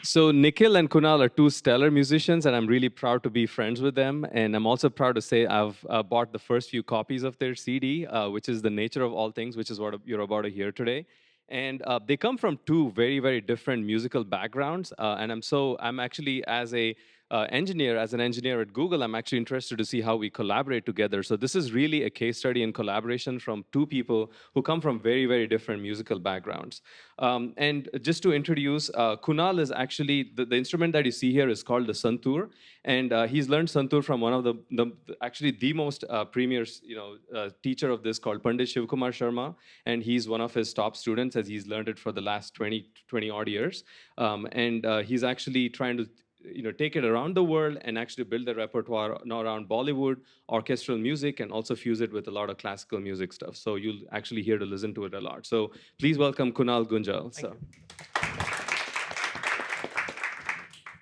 So Nikhil and Kunal are two stellar musicians, and I'm really proud to be friends with them. And I'm also proud to say I've bought the first few copies of their CD, which is The Nature of All Things, which is what you're about to hear today. And they come from two very, very different musical backgrounds. And I'm actually, as an engineer at Google, I'm actually interested to see how we collaborate together. So this is really a case study in collaboration from two people who come from very, very different musical backgrounds. And just to introduce, Kunal is actually, the instrument that you see here is called the Santoor. And he's learned Santoor from one of actually the most premier teacher of this called Pandit Shivkumar Sharma. And he's one of his top students as he's learned it for the last 20 odd years. And he's actually trying to take it around the world and actually build a repertoire around Bollywood, orchestral music, and also fuse it with a lot of classical music stuff. So you'll actually hear to listen to it a lot. So please welcome Kunal Gunjal.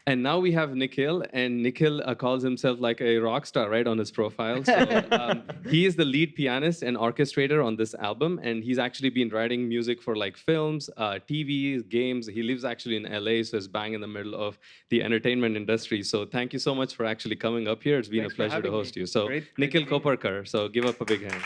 And now we have Nikhil, and Nikhil calls himself like a rock star, right, on his profile. So he is the lead pianist and orchestrator on this album, and he's actually been writing music for like films, TV, games. He lives actually in LA, so he's bang in the middle of the entertainment industry. So thank you so much for actually coming up here. It's been a pleasure to host you. So Great Nikhil Koparkar, so give up a big hand.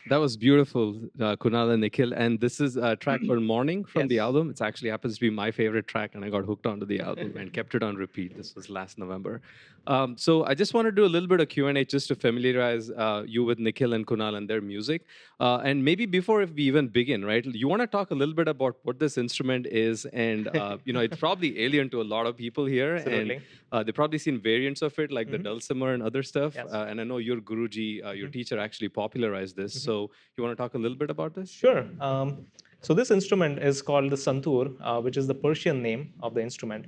That was beautiful, Kunal and Nikhil. And this is a track called Morning from the Yes. album. It actually happens to be my favorite track, and I got hooked onto the album and kept it on repeat. This was last November. So I just want to do a little bit of Q&A just to familiarize you with Nikhil and Kunal and their music. And maybe before if we even begin, right, you want to talk a little bit about what this instrument is. And, it's probably alien to a lot of people here. Absolutely. And they've probably seen variants of it, like the dulcimer and other stuff. Yes. And I know your Guruji, your teacher, actually popularized this. So you want to talk a little bit about this? Sure. So this instrument is called the Santoor, which is the Persian name of the instrument.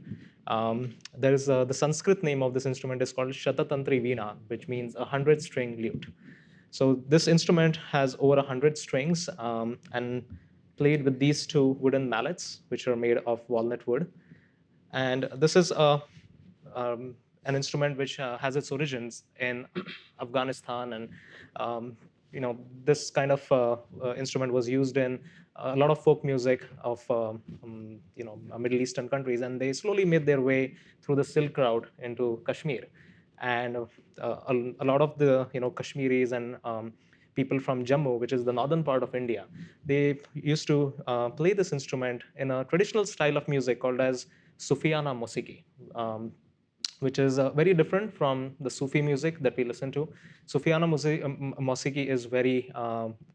There's the Sanskrit name of this instrument is called Shatatantri Veena, which means 100-string lute. So this instrument has over 100 strings and played with these two wooden mallets, which are made of walnut wood. And this is an instrument which has its origins in Afghanistan, and this kind of instrument was used in a lot of folk music of Middle Eastern countries, and they slowly made their way through the Silk Route into Kashmir. And a lot of the Kashmiris and people from Jammu, which is the northern part of India, they used to play this instrument in a traditional style of music called as Sufiana Musiki, which is very different from the Sufi music that we listen to. Sufiana Musiki is very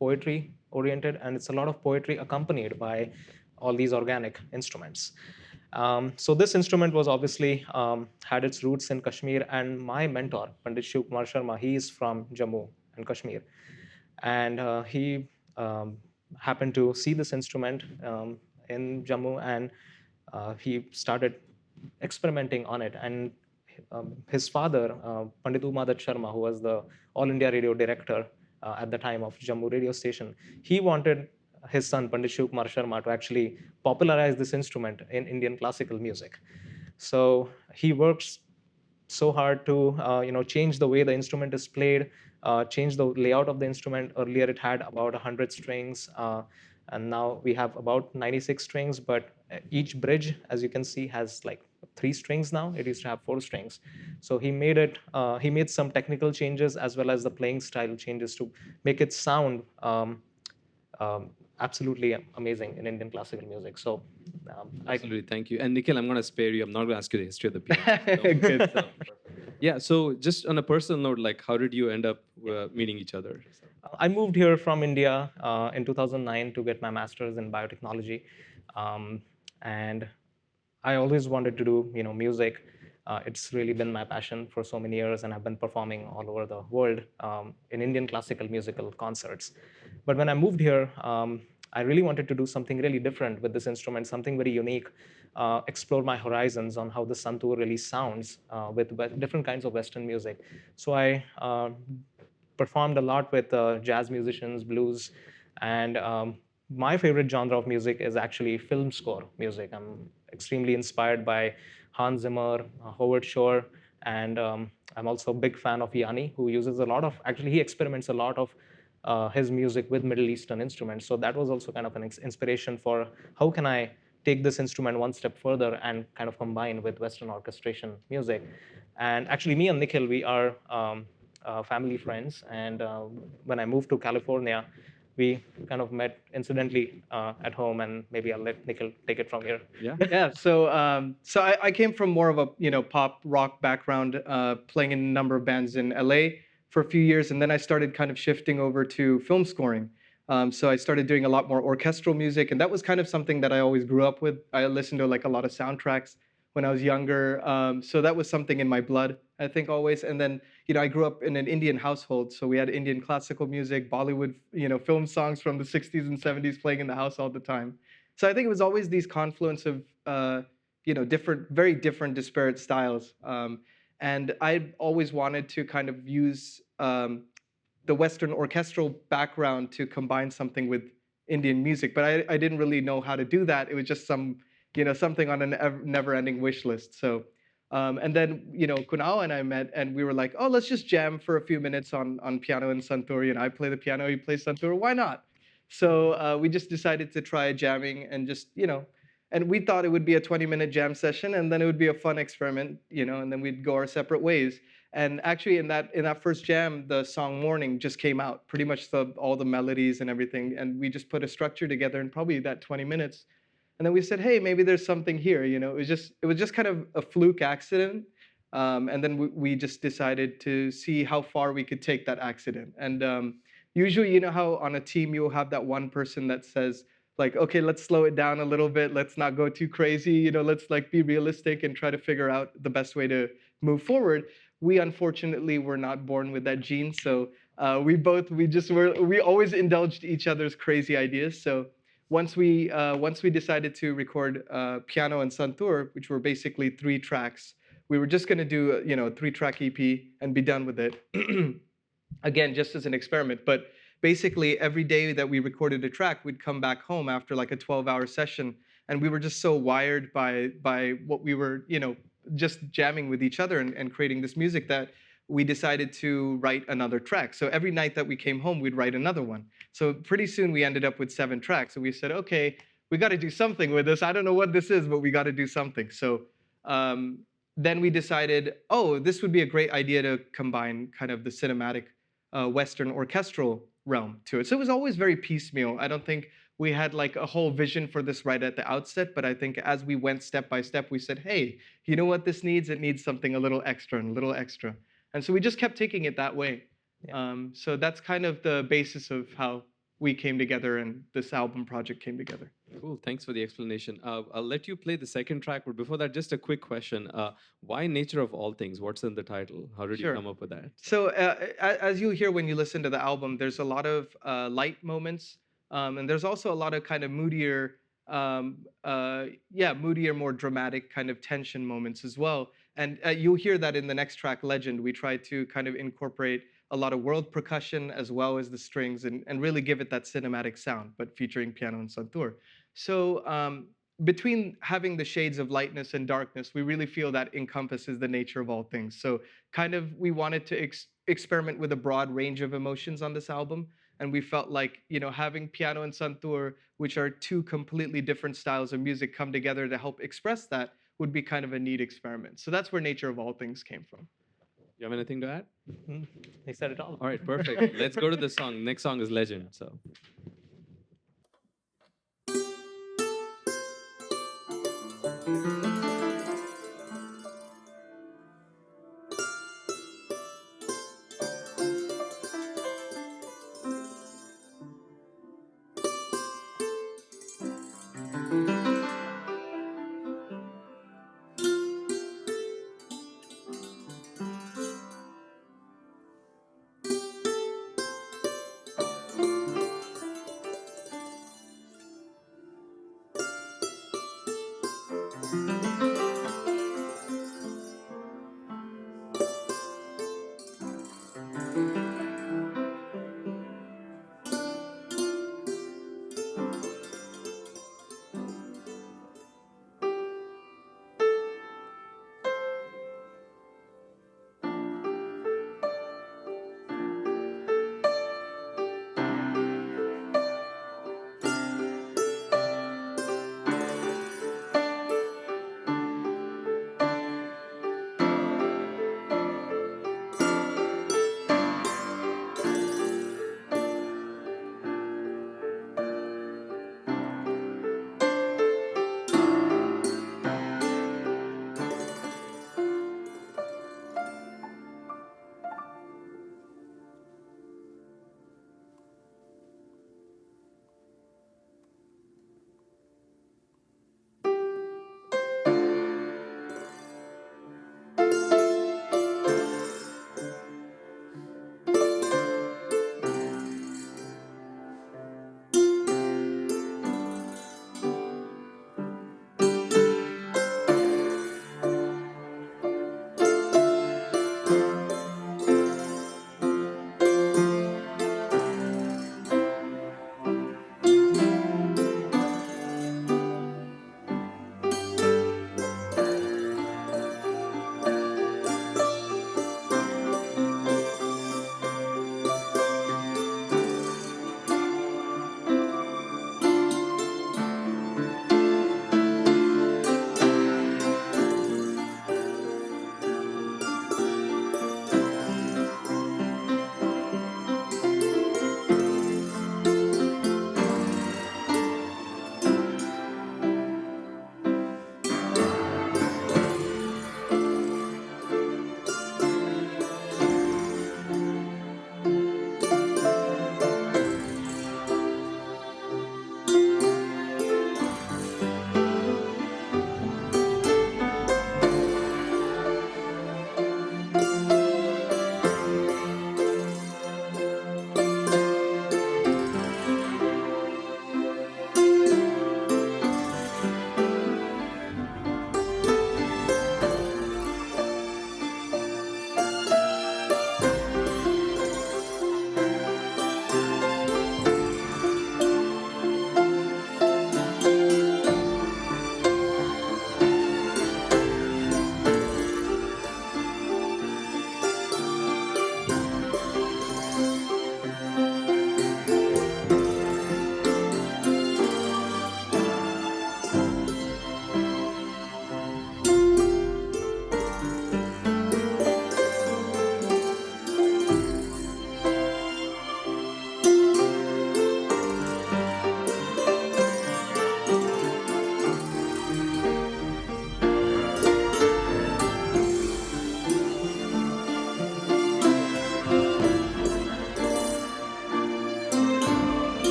poetry oriented, and it's a lot of poetry accompanied by all these organic instruments. So this instrument was obviously had its roots in Kashmir, and my mentor, Pandit Shiv Kumar Sharma, he is from Jammu and Kashmir, and he happened to see this instrument in Jammu, and he started experimenting on it. And his father, Pandit Umadat Sharma, who was the All India Radio director at the time of Jammu radio station, he wanted his son, Pandit Shiv Kumar Sharma, to actually popularize this instrument in Indian classical music. So he works so hard to change the way the instrument is played, change the layout of the instrument. Earlier it had about 100 strings, and now we have about 96 strings, but each bridge, as you can see, has like 3 strings now. It used to have 4 strings. So he made some technical changes as well as the playing style changes to make it sound absolutely amazing in Indian classical music. So Absolutely, thank you. And Nikhil, I'm going to spare you. I'm not going to ask you the history of the piano. Good. Yeah, so just on a personal note, like how did you end up meeting each other? I moved here from India in 2009 to get my master's in biotechnology, and I always wanted to do music. It's really been my passion for so many years, and I've been performing all over the world in Indian classical musical concerts. But when I moved here, I really wanted to do something really different with this instrument, something very unique, explore my horizons on how the santoor really sounds with different kinds of Western music. So I performed a lot with jazz musicians, blues, and my favorite genre of music is actually film score music. I'm extremely inspired by Hans Zimmer, Howard Shore, and I'm also a big fan of Yanni, who uses a lot of, actually he experiments a lot of his music with Middle Eastern instruments. So that was also kind of an inspiration for how can I take this instrument one step further and kind of combine with Western orchestration music. And actually me and Nikhil, we are family friends. And when I moved to California, we kind of met incidentally at home, and maybe I'll let Nikhil take it from here. Yeah. Yeah. So I came from more of a pop rock background, playing in a number of bands in LA for a few years, and then I started kind of shifting over to film scoring. So I started doing a lot more orchestral music, and that was kind of something that I always grew up with. I listened to like a lot of soundtracks when I was younger, so that was something in my blood, I think, always. And then I grew up in an Indian household, so we had Indian classical music, Bollywood, film songs from the 60s and 70s playing in the house all the time. So I think it was always these confluence of different, very different, disparate styles. And I always wanted to kind of use the Western orchestral background to combine something with Indian music, but I didn't really know how to do that. It was just something on a never-ending wish list. So, and then Kunal and I met, and we were like, oh, let's just jam for a few minutes on piano and Santoor. I play the piano, he plays Santoor. Why not? So we just decided to try jamming and just And we thought it would be a 20-minute jam session, and then it would be a fun experiment, and then we'd go our separate ways. And actually, in that first jam, the song "Morning" just came out, pretty much all the melodies and everything, and we just put a structure together in probably that 20 minutes. And then we said, hey, maybe there's something here. It was just kind of a fluke accident. And then we just decided to see how far we could take that accident. And usually, you know how on a team you'll have that one person that says, like, okay, let's slow it down a little bit. Let's not go too crazy. Let's like be realistic and try to figure out the best way to move forward. We unfortunately were not born with that gene, so we always indulged each other's crazy ideas. So once we decided to record piano and Santoor, which were basically 3 tracks, we were just going to do a 3-track EP and be done with it. Again, just as an experiment. But basically, every day that we recorded a track, we'd come back home after like a 12-hour session, and we were just so wired by what we were just jamming with each other and creating this music that we decided to write another track. So every night that we came home, we'd write another one. So pretty soon we ended up with 7 tracks. And we said, okay, we got to do something with this. I don't know what this is, but we got to do something. So then we decided, oh, this would be a great idea to combine kind of the cinematic Western orchestral realm to it. So it was always very piecemeal. I don't think we had like a whole vision for this right at the outset, but I think as we went step by step, we said, hey, you know what this needs? It needs something a little extra and a little extra. And so we just kept taking it that way. Yeah. So that's kind of the basis of how we came together and this album project came together. Cool. Thanks for the explanation. I'll let you play the second track, but before that, just a quick question. Why Nature of All Things? What's in the title? How did you Sure. come up with that? So as you hear when you listen to the album, there's a lot of light moments, and there's also a lot of kind of moodier, moodier, more dramatic kind of tension moments as well. And you'll hear that in the next track, Legend. We try to kind of incorporate a lot of world percussion as well as the strings and really give it that cinematic sound, but featuring piano and Santoor. So between having the shades of lightness and darkness, we really feel that encompasses the nature of all things. So kind of we wanted to experiment with a broad range of emotions on this album. And we felt like, having piano and Santoor, which are 2 completely different styles of music, come together to help express that would be kind of a neat experiment. So that's where Nature of All Things came from. You have anything to add? They said it all. All right, perfect. Let's go to the song. Next song is Legend. So.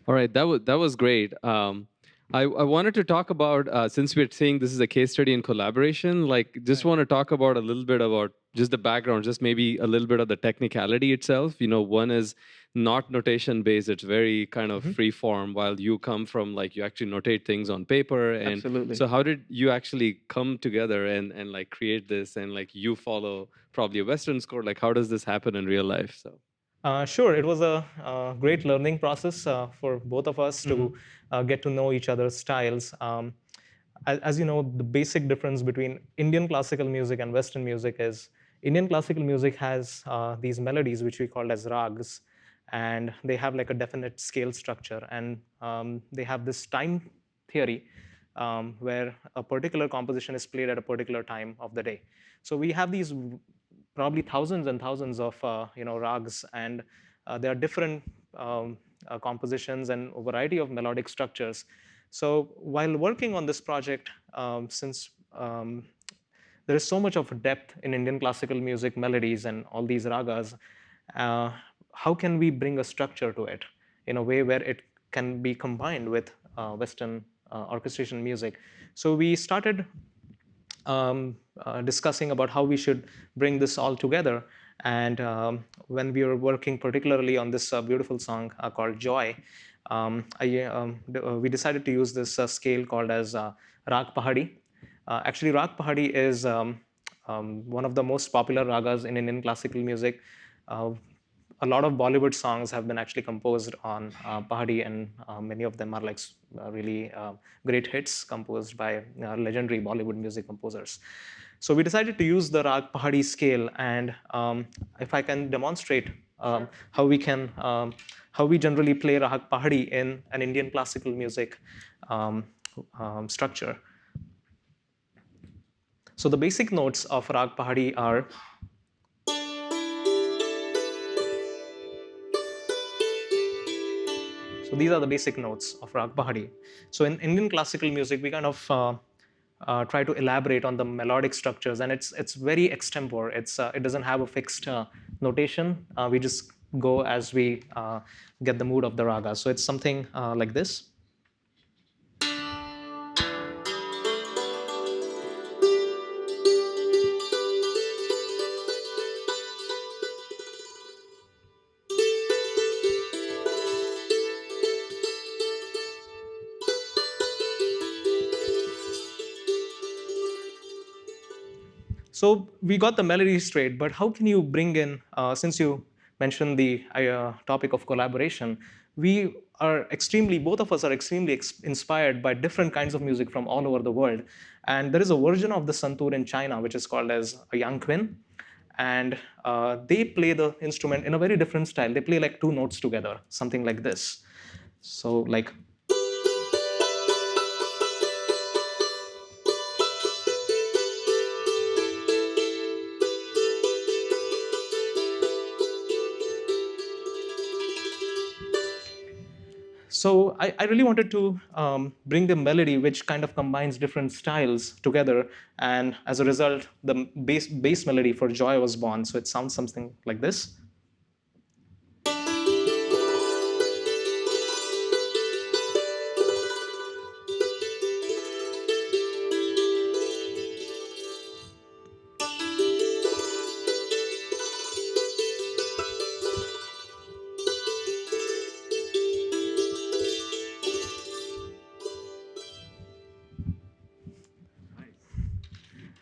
All right, that was great. I wanted to talk about since we're saying this is a case study in collaboration, like just Right. want to talk about a little bit about just the background, just maybe a little bit of the technicality itself. One is not notation based; it's very kind of free form. While you come from like you actually notate things on paper, and Absolutely. so how did you actually come together and like create this and like you follow probably a Western score? Like how does this happen in real life? So. Sure, it was a great learning process for both of us to get to know each other's styles. As you know, the basic difference between Indian classical music and Western music is Indian classical music has these melodies which we call as rags, and they have like a definite scale structure, and they have this time theory where a particular composition is played at a particular time of the day. So we have these probably thousands and thousands of rags, and there are different compositions and a variety of melodic structures. So while working on this project, since there is so much of depth in Indian classical music melodies and all these ragas, uh, how can we bring a structure to it in a way where it can be combined with Western orchestration music? So we started discussing about how we should bring this all together. And when we were working particularly on this beautiful song called Joy, we decided to use this scale called as Rag Pahadi. Actually, Rag Pahadi is one of the most popular ragas in Indian classical music. A lot of Bollywood songs have been actually composed on Pahadi, and many of them are like really great hits composed by legendary Bollywood music composers. So we decided to use the Rag Pahadi scale, and if I can demonstrate how we generally play Rag Pahadi in an Indian classical music structure. So the basic notes of Rag Pahadi are. So these are the basic notes of Rag Pahadi. So in Indian classical music, we kind of try to elaborate on the melodic structures, and it's very extempore. It doesn't have a fixed notation. We just go as we get the mood of the raga. So it's something like this. So we got the melody straight, but how can you bring in, since you mentioned the topic of collaboration, both of us are extremely inspired by different kinds of music from all over the world. And there is a version of the Santoor in China, which is called as a Yangquin. And they play the instrument in a very different style. They play like two notes together, something like this. So like. So I really wanted to bring the melody, which kind of combines different styles together, and as a result, the bass melody for Joy was born. So it sounds something like this.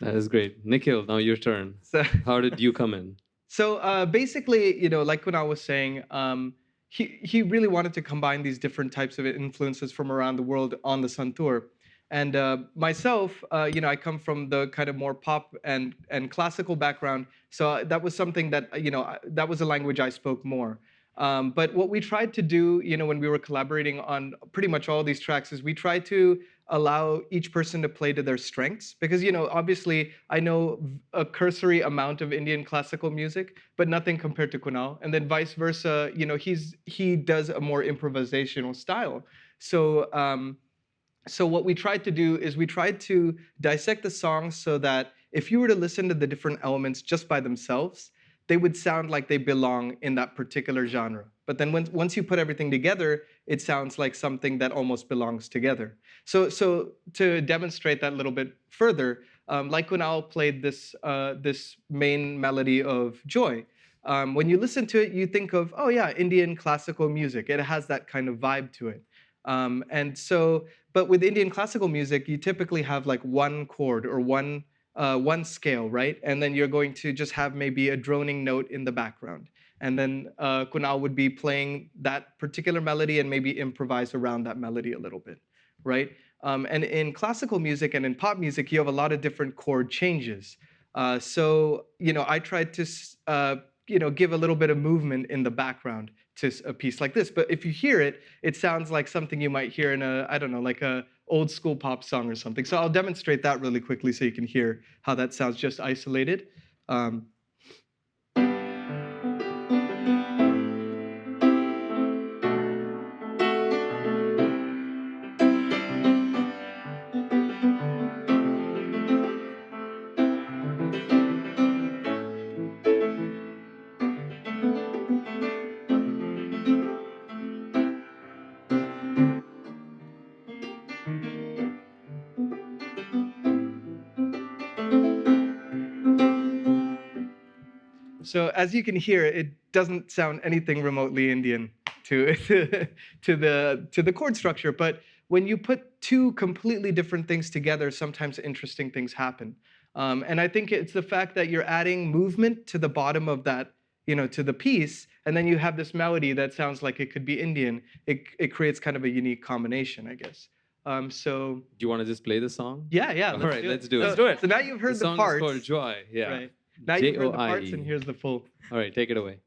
That is great. Nikhil, now your turn. So, How did you come in? so basically, like Kunal was saying, he really wanted to combine these different types of influences from around the world on the Santoor. And myself, I come from the kind of more pop and classical background, so that was something that that was a language I spoke more. But what we tried to do, when we were collaborating on pretty much all these tracks, is we tried to allow each person to play to their strengths. Because, obviously, I know a cursory amount of Indian classical music, but nothing compared to Kunal. And then vice versa, he does a more improvisational style. So what we tried to do is we tried to dissect the songs so that if you were to listen to the different elements just by themselves, they would sound like they belong in that particular genre. But then once you put everything together, it sounds like something that almost belongs together. So to demonstrate that a little bit further, like Kunal played this main melody of Joy. When you listen to it, you think of, oh yeah, Indian classical music. It has that kind of vibe to it. But with Indian classical music, you typically have like one chord or one scale, right? And then you're going to just have maybe a droning note in the background. And then Kunal would be playing that particular melody and maybe improvise around that melody a little bit, right? And in classical music and in pop music, you have a lot of different chord changes. So I tried to give a little bit of movement in the background to a piece like this. But if you hear it, it sounds like something you might hear in I don't know, like a old school pop song or something. So I'll demonstrate that really quickly so you can hear how that sounds just isolated. So as you can hear, it doesn't sound anything remotely Indian to the chord structure. But when you put two completely different things together, sometimes interesting things happen. And I think it's the fact that you're adding movement to the bottom of that, to the piece, and then you have this melody that sounds like it could be Indian. It creates kind of a unique combination, I guess. So Do you want to just play the song? yeah. All right, let's do it. Let's do it. So now you've heard the song parts. is called Joy. Yeah. Right. Now you've heard the parts, Joie. and here's the full. All right, take it away.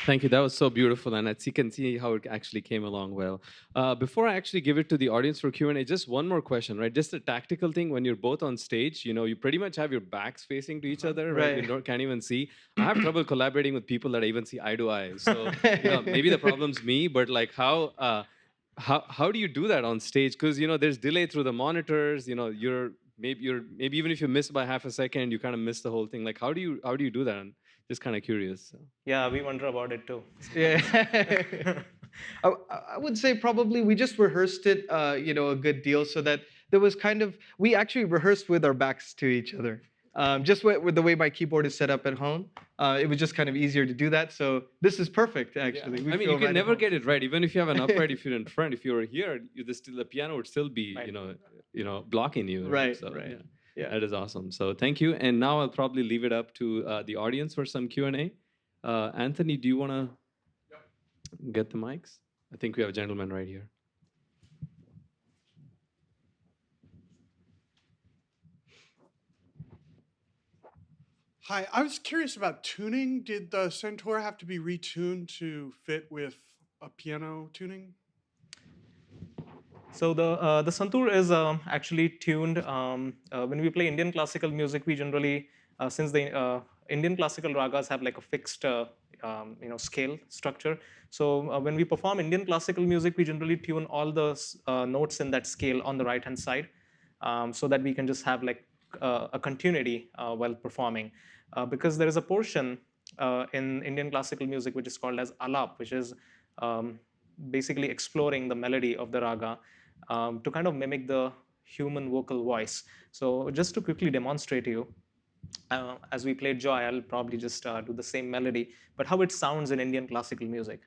Thank you. That was so beautiful, and you can see how it actually came along well. Before I actually give it to the audience for Q&A, just one more question, right? Just a tactical thing. When you're both on stage, you pretty much have your backs facing to each other, right? You Right. can't even see. I have trouble collaborating with people that I even see eye to eye. So maybe the problem's me, but like how do you do that on stage? Because there's delay through the monitors. Maybe even if you miss by half a second, you kind of miss the whole thing. Like how do you do that? I'm just kind of curious. So. Yeah, we wonder about it too. Yeah. I would say probably we just rehearsed it, a good deal, so that there was we actually rehearsed with our backs to each other. Just with the way my keyboard is set up at home, it was just kind of easier to do that. So this is perfect, actually. I mean, you can never get it right, even if you have an upright. If you're in front, if you're here, the piano would still be, Right. blocking you. Right, So, right. Yeah, Yeah. that is awesome. So thank you. And now I'll probably leave it up to the audience for some Q&A. Anthony, do you want to get the mics? I think we have a gentleman right here. Hi, I was curious about tuning. Did the Santoor have to be retuned to fit with a piano tuning? So the Santoor is actually tuned. When we play Indian classical music, we generally, since the Indian classical ragas have like a fixed scale structure. So when we perform Indian classical music, we generally tune all the notes in that scale on the right hand side, so that we can just have like a continuity while performing. Because there is a portion in Indian classical music which is called as alap, which is basically exploring the melody of the raga to kind of mimic the human vocal voice. So just to quickly demonstrate you, as we played Joy, I'll probably just do the same melody, but how it sounds in Indian classical music.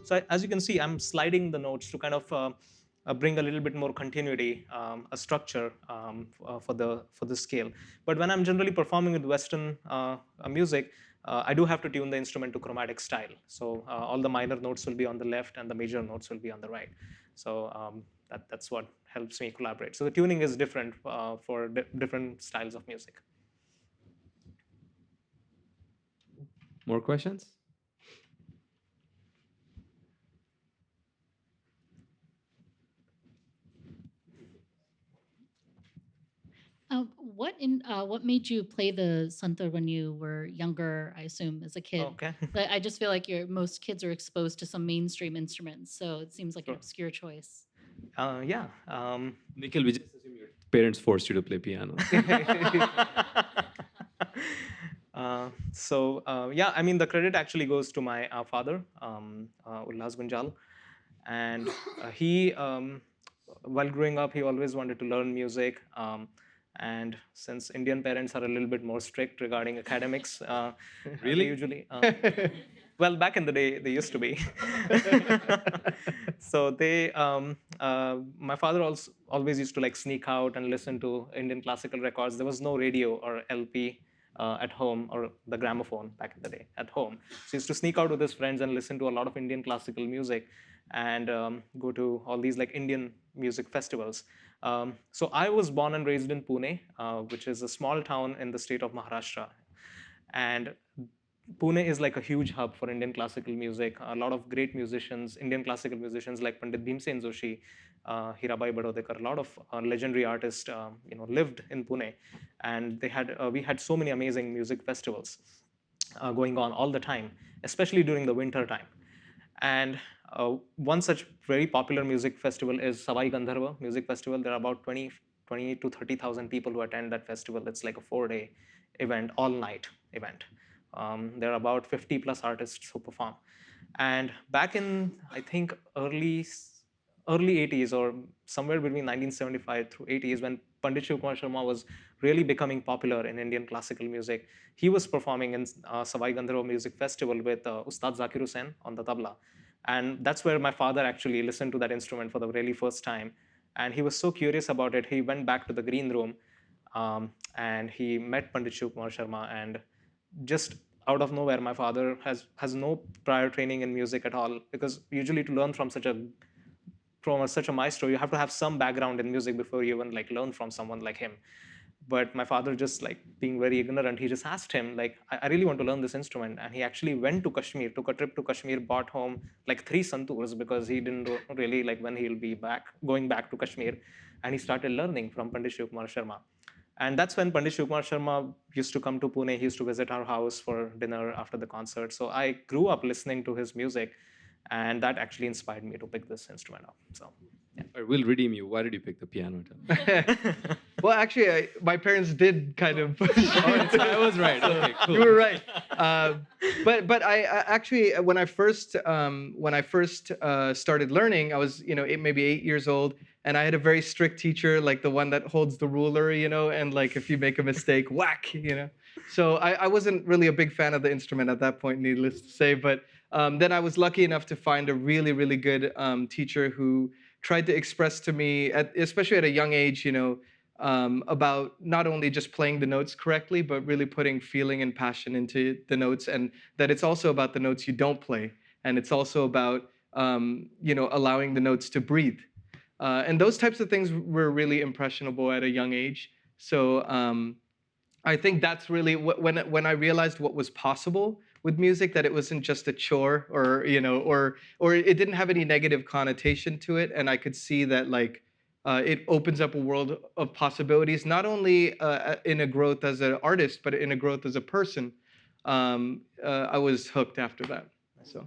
So as you can see, I'm sliding the notes to kind of bring a little bit more continuity, a structure for the scale. But when I'm generally performing with Western music, I do have to tune the instrument to chromatic style. So all the minor notes will be on the left and the major notes will be on the right. So that's what helps me collaborate. So the tuning is different for different styles of music. More questions? What made you play the Santoor when you were younger? I assume as a kid. Okay. But I just feel like most kids are exposed to some mainstream instruments, so it seems like an obscure choice. Yeah. Nikhil, we just assume your parents forced you to play piano. Yeah, I mean, the credit actually goes to my father, Ullas Gunjal. And while growing up, he always wanted to learn music. And since Indian parents are a little bit more strict regarding academics, Really? they usually, well, back in the day, they used to be. So my father also always used to like sneak out and listen to Indian classical records. There was no radio or LP at home, or the gramophone back in the day at home. So he used to sneak out with his friends and listen to a lot of Indian classical music, and go to all these like Indian music festivals. So I was born and raised in Pune, which is a small town in the state of Maharashtra. And Pune is like a huge hub for Indian classical music. A lot of great musicians, Indian classical musicians like Pandit Bhimsen Joshi, Hirabai Badodekar, a lot of legendary artists, lived in Pune, and we had so many amazing music festivals going on all the time, especially during the winter time. And one such very popular music festival is Savai Gandharva Music Festival. There are about 20 to 30,000 people who attend that festival. It's like a 4-day event, all night event. There are about 50 plus artists who perform. And back in, I think, early 80s, or somewhere between 1975 through 80s, when Pandit Shiv Kumar Sharma was really becoming popular in Indian classical music, he was performing in Savai Gandharva Music Festival with Ustad Zakir Hussain on the tabla. And that's where my father actually listened to that instrument for the really first time. And he was so curious about it, he went back to the green room, and he met Pandit Shiv Kumar Sharma, and just out of nowhere, my father has no prior training in music at all, because usually to learn from such a maestro, you have to have some background in music before you even like learn from someone like him. But my father, just like being very ignorant, he just asked him like, I really want to learn this instrument. And he actually went to Kashmir, took a trip to Kashmir, bought home like 3 santoors, because he didn't really like when he'll be going back to Kashmir. And he started learning from Pandit Shivkumar Sharma. And that's when Pandit Shivkumar Sharma used to come to Pune. He used to visit our house for dinner after the concert. So I grew up listening to his music, and that actually inspired me to pick this instrument up. So, We'll redeem you. Why did you pick the piano? Well, actually, my parents did kind of. I was right. Okay, cool. You were right. But I actually, when I first started learning, I was maybe 8 years old, and I had a very strict teacher, like the one that holds the ruler, and like if you make a mistake, whack. So I wasn't really a big fan of the instrument at that point, needless to say. But then I was lucky enough to find a really, really good teacher who tried to express to me, especially at a young age, about not only just playing the notes correctly, but really putting feeling and passion into the notes, and that it's also about the notes you don't play, and it's also about allowing the notes to breathe, and those types of things were really impressionable at a young age. So I think that's really when I realized what was possible with music, that it wasn't just a chore, or or it didn't have any negative connotation to it, and I could see that like it opens up a world of possibilities, not only in a growth as an artist, but in a growth as a person. I was hooked after that. So,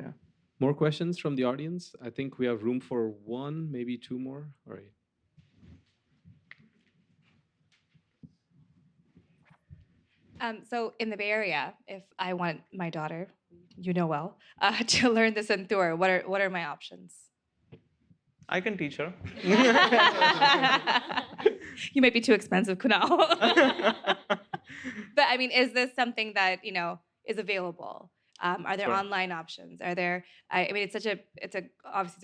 yeah. More questions from the audience? I think we have room for one, maybe two more. All right. So in the Bay Area, if I want my daughter, well, to learn the Santoor, what are my options? I can teach her. You might be too expensive, Kunal. But I mean, is this something that is available? Are there Sure. online options? Are there? I mean, obviously it's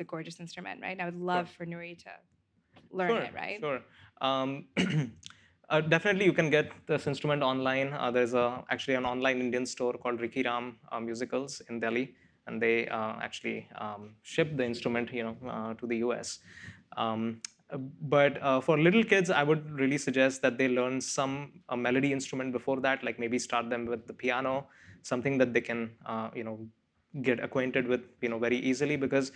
a gorgeous instrument, right? And I would love for Nuri to learn Sure, it, right? Sure. Definitely, you can get this instrument online. There's actually an online Indian store called Ricky Ram Musicals in Delhi, and they actually ship the instrument, to the US. But for little kids, I would really suggest that they learn a melody instrument before that, like maybe start them with the piano, something that they can, get acquainted with, very easily, because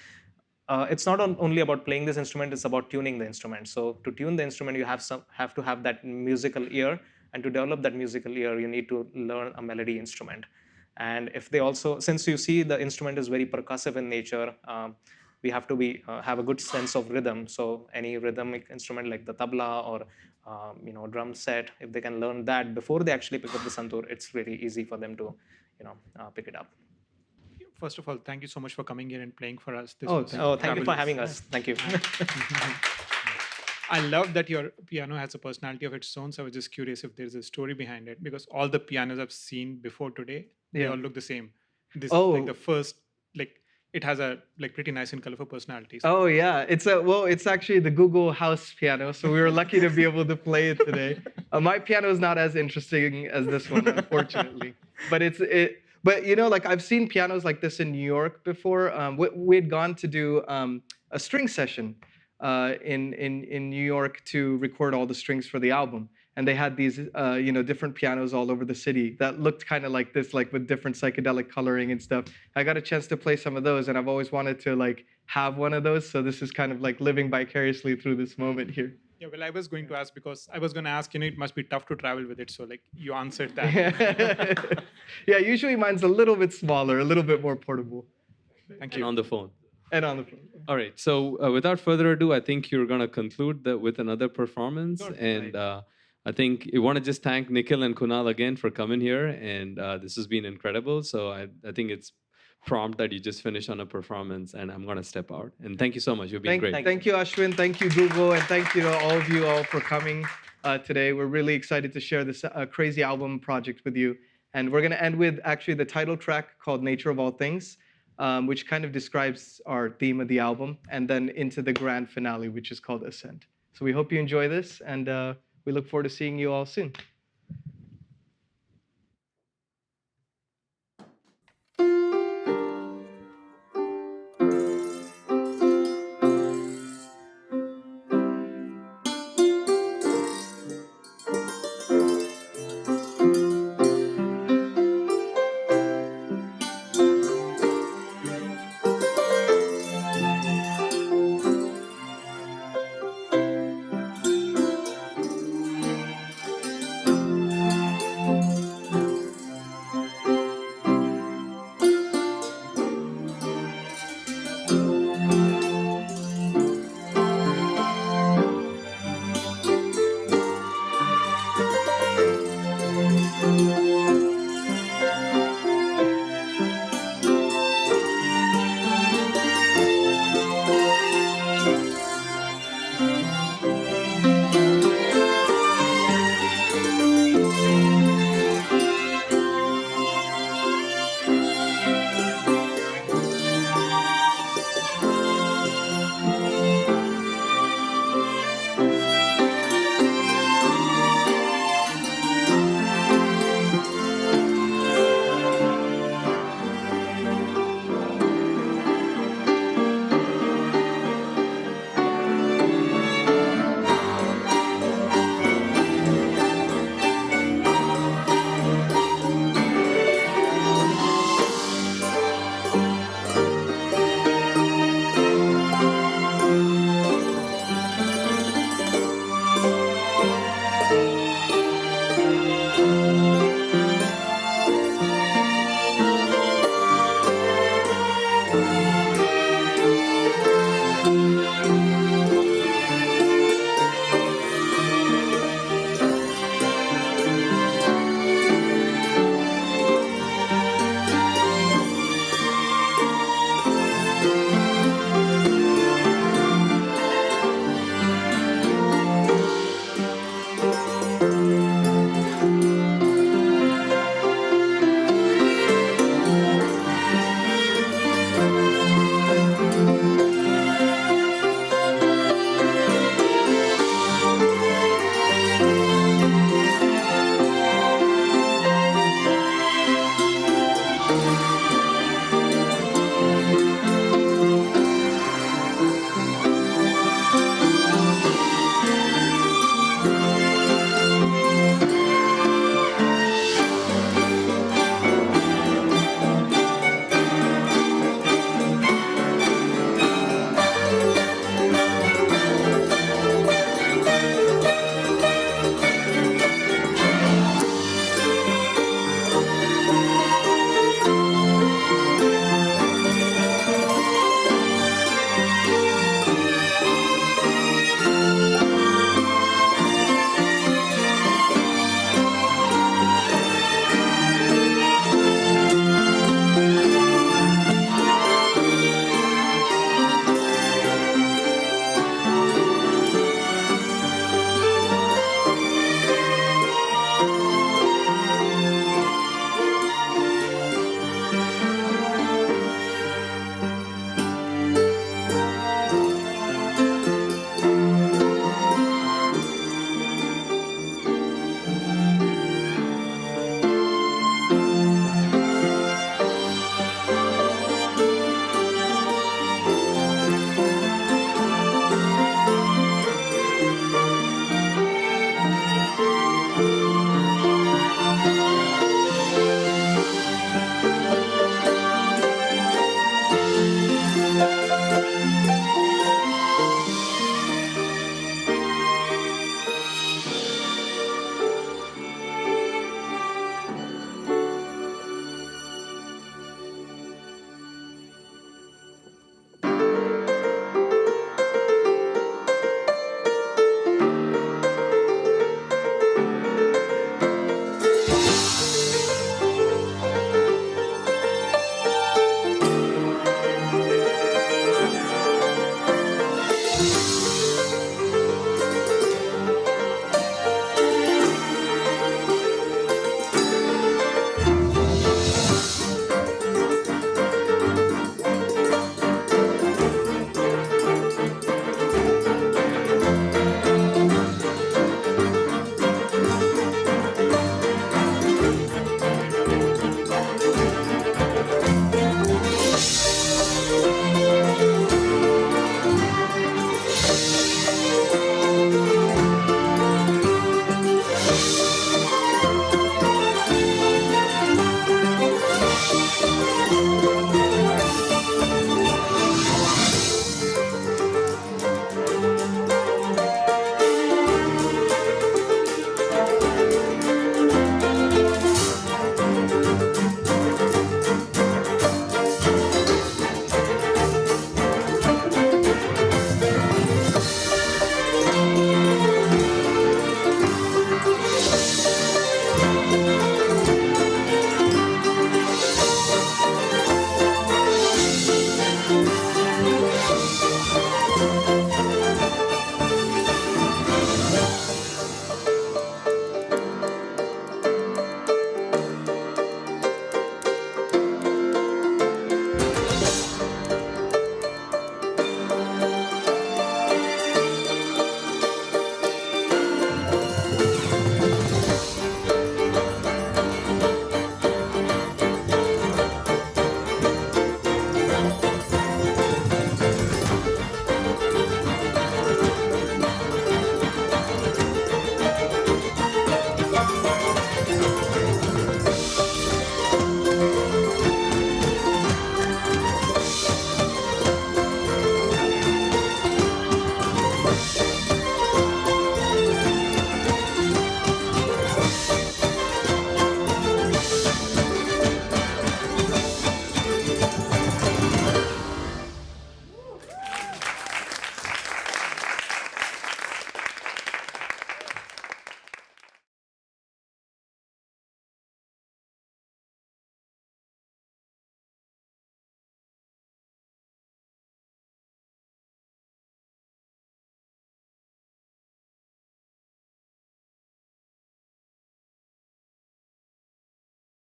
it's not only about playing this instrument, it's about tuning the instrument. So to tune the instrument, you have to have that musical ear, and to develop that musical ear, you need to learn a melody instrument. And if they also, since you see the instrument is very percussive in nature, we have to have a good sense of rhythm. So any rhythmic instrument like the tabla or drum set, if they can learn that before they actually pick up the santoor, it's really easy for them to pick it up. First of all, thank you so much for coming here and playing for us. This Oh, was thank you for fabulous. having us. Thank you. I love that your piano has a personality of its own. So I was just curious if there's a story behind it, because all the pianos I've seen before today, they Yeah. all look the same. This Oh. like the first, it has a pretty nice and colorful personality. So Oh yeah, it's actually the Google House piano, so we were lucky to be able to play it today. My piano is not as interesting as this one, unfortunately, but But like I've seen pianos like this in New York before. We had gone to do a string session in New York to record all the strings for the album, and they had these different pianos all over the city that looked kind of like this, like with different psychedelic coloring and stuff. I got a chance to play some of those, and I've always wanted to like have one of those. So this is kind of like living vicariously through this moment here. yeah, well, I was going to ask, because I was going to ask, it must be tough to travel with it. So you answered that. Yeah, usually mine's a little bit smaller, a little bit more portable. Thank And you. on the phone. And on the phone. All right. So without further ado, I think you're going to conclude with another performance. Sure. And I think you want to just thank Nikhil and Kunal again for coming here. And this has been incredible. So I think it's prompt that you just finish on a performance, and I'm going to step out. And thank you so much. You've been great. Thank you, Ashwin. Thank you, Google. And thank you to all of you all for coming today. We're really excited to share this crazy album project with you. And we're going to end with actually the title track called Nature of All Things, which kind of describes our theme of the album, and then into the grand finale, which is called Ascent. So we hope you enjoy this, and we look forward to seeing you all soon.